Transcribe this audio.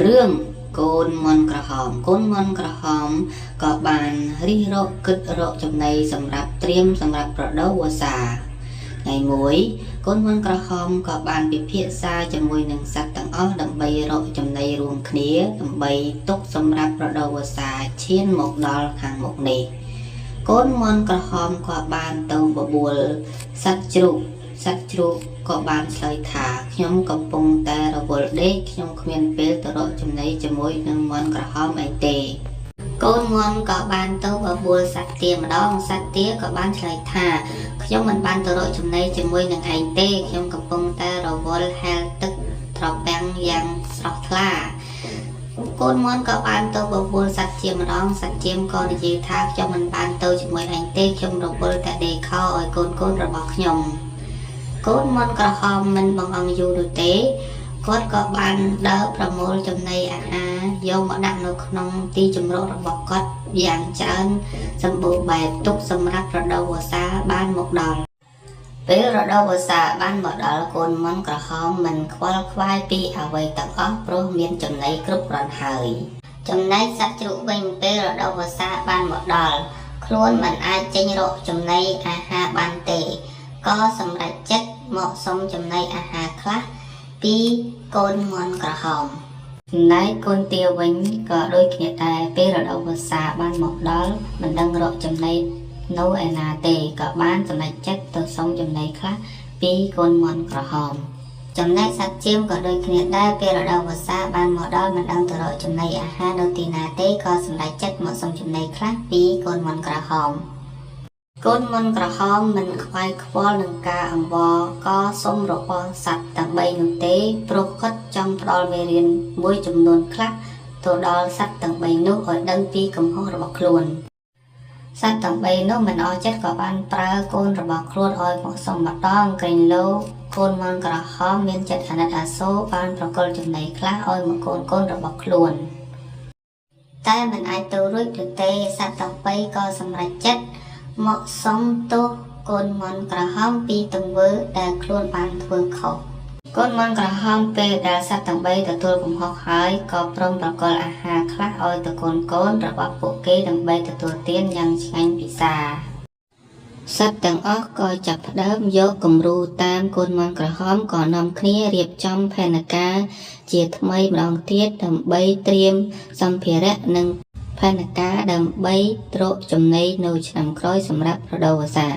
រឿងកូនមន់ក្រហមកូនមន់ក្រហមក៏បានរិះរកគិតរកចំណីសម្រាប់ត្រៀមសម្រាប់ប្រដូវវស្សាថ្ងៃមួយកូនមន់ក្រហមក៏បានពិភាក្សាជាមួយនឹងសត្វទាំងអស់ដើម្បីរកចំណីរួមគ្នាដើម្បីទុកសម្រាប់ប្រដូវវស្សាឈានមកដល់ខាងមុខនេះកូនមន់ក្រហមក៏បានទៅបបួលសត្វជ្រូកក៏បានឆ្លើយថាខ្ញុំកំពុងតែរវល់ដេកខ្ញុំគ្មានពេលទៅរកចំណីជាមួយនឹងមន់ក្រហមអីទេកូនមន់ក៏បានទៅបបួលសត្វទាម្ដងសត្វទាក៏បានឆ្លើយថាខ្ញុំមិនបានទៅរកចំណីជាមួយនឹងឯងទេខ្ញុំកំពុងតែរវល់ហែលទឹកត្រពាំងយ៉ាងស្រស់ថ្លាកូនមន់ក៏បានទៅបបួលសត្វជាម្ដងសត្វជាក៏និយាយថាខ្ញុំមិនបានទៅជាមួយឯងទេខ្ញុំរវល់តែដេកខោឲ្យកូនរបស់ខ្ញុំកូនមន់ក្រហមមិនបងអង្គយូរនោះទេគាត់ក៏បានដើរប្រមូលចំណីអាហារយកមកដាក់នៅក្នុងទីជម្រករបស់គាត់យ៉ាងច្រើនសម្បូរបែបទុកសម្រាប់រដូវវស្សាបានមកដល់ពេលរដូវវស្សាបានមកដល់កូនមន់ក្រហមមិនខ្វល់ខ្វាយពីអ្វីទាំងអស់ព្រោះមានចំណីគ្រប់គ្រាន់ហើយចំណែកសត្វជ្រូកវិញពេលរដូវវស្សាបានមកដល់ខ្លួនមិនអាចចេញរកចំណីអាហារបានទេក៏សម្រេចចិត្តមកសុំចំណីអាហារខ្លះពីកូនមន់ក្រហមចំណែកកូនទាវិញក៏ដូចគ្នាដែរពេលរដូវវស្សាបានមកដល់មិនដឹងរកចំណីនៅឯណាទេក៏បានសម្រេចចិត្តទៅសុំចំណីខ្លះពីកូនមន់ក្រហមចំណែកសត្វជៀមក៏ដូចគ្នាដែរពេលរដូវវស្សាបានមកដល់មិនដឹងទៅរកចំណីអាហារនៅទីណាទេក៏សម្រេចចិត្តមកសុំចំណីខ្លះពីកូនមន់ក្រហមកូនមន់ក្រហមមិនខ្វាយខ្វល់នឹងការអង្វរក៏សុំរបស់សត្វទាំង3នោះទេព្រោះគាត់ចង់ផ្ដល់មេរៀនមួយចំនួនខ្លះទៅដល់សត្វទាំង3នោះឲ្យដឹងពីកំហុសរបស់ខ្លួនសត្វទាំង3នោះមិនអស់ចិត្តក៏បានប្រើកូនរបស់ខ្លួនឲ្យមកសុំម្ដងក្រែងលោកូនមន់ក្រហមមានចិត្តអាណិតអាសូរបានប្រគល់ចំណីខ្លះឲ្យមកកូនរបស់ខ្លួនតែមិនអាចទៅរួចទេសត្វទាំង3ក៏សម្រេចចិត្តមកសុំទោសកូនមន់ក្រហមពីទង្វើដែលខ្លួនបានធ្វើខុសកូនមន់ក្រហមពេលដែលសត្វទាំង3ទទួលកំហុសហើយក៏ព្រមប្រគល់អាហារខ្លះឲ្យទៅកូនរបស់ពួកគេដើម្បីទទួលទានយ៉ាងឆ្ងាញ់ពិសាសត្វទាំងអស់ក៏ចាប់ផ្ដើមយកគំរូតាមកូនមន់ក្រហមក៏នាំគ្នារៀបចំផែនការជាថ្មីម្ដងទៀតដើម្បីត្រៀមសម្ភារៈនិងផែនការដើម្បីរកចំណីនៅឆ្នាំក្រោយសម្រាប់រដូវវស្សា